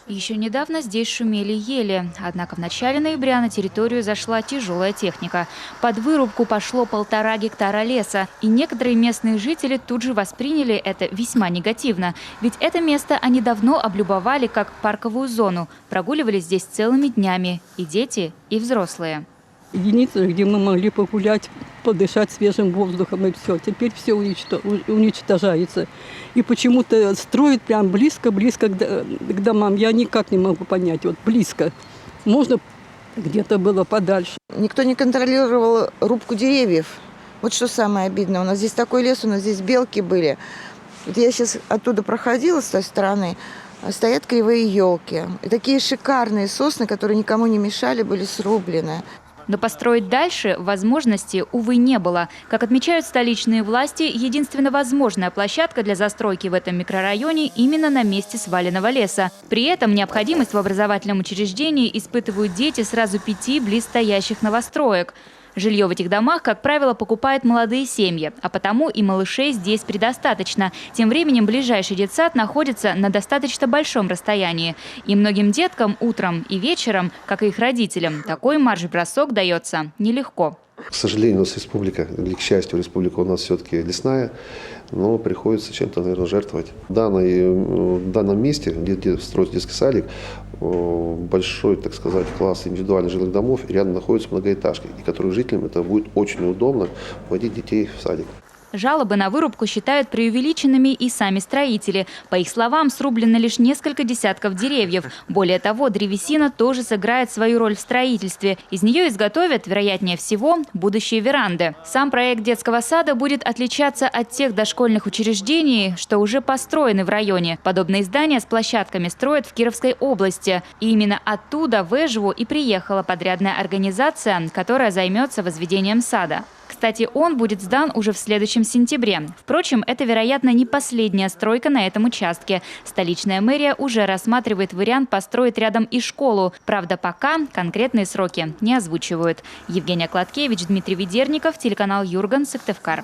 Еще недавно здесь шумели ели, однако в начале ноября на территорию зашла тяжелая техника. Под вырубку пошло 1,5 гектара леса, и некоторые местные жители тут же восприняли это весьма негативно. Ведь это место они давно облюбовали как парковую зону, прогуливались здесь целыми днями и дети, и взрослые. Единица, где мы могли погулять, подышать свежим воздухом, и все. Теперь все уничтожается. И почему-то строят прям близко-близко к домам. Я никак не могу понять. Вот близко. Можно где-то было подальше. Никто не контролировал рубку деревьев. Вот что самое обидное. У нас здесь такой лес, у нас здесь белки были. Вот я сейчас оттуда проходила с той стороны. Стоят кривые елки. И такие шикарные сосны, которые никому не мешали, были срублены. Но построить дальше возможности, увы, не было. Как отмечают столичные власти, единственно возможная площадка для застройки в этом микрорайоне именно на месте сваленного леса. При этом необходимость в образовательном учреждении испытывают дети сразу 5 близстоящих новостроек. Жилье в этих домах, как правило, покупают молодые семьи, а потому и малышей здесь предостаточно. Тем временем ближайший детсад находится на достаточно большом расстоянии. И многим деткам утром и вечером, как и их родителям, такой марш-бросок дается нелегко. К сожалению, у нас республика, или к счастью, республика у нас все-таки лесная, но приходится чем-то, наверное, жертвовать. В данном месте, где строится детский садик, большой, так сказать, класс индивидуальных жилых домов, и рядом находятся многоэтажки, и которых жителям это будет очень неудобно водить детей в садик. Жалобы на вырубку считают преувеличенными и сами строители. По их словам, срублено лишь несколько десятков деревьев. Более того, древесина тоже сыграет свою роль в строительстве. Из нее изготовят, вероятнее всего, будущие веранды. Сам проект детского сада будет отличаться от тех дошкольных учреждений, что уже построены в районе. Подобные здания с площадками строят в Кировской области. И именно оттуда в Эжеву и приехала подрядная организация, которая займется возведением сада. Кстати, он будет сдан уже в следующем сентябре. Впрочем, это, вероятно, не последняя стройка на этом участке. Столичная мэрия уже рассматривает вариант построить рядом и школу. Правда, пока конкретные сроки не озвучивают. Евгения Кладкевич, Дмитрий Ведерников, телеканал Юрган, Сыктывкар.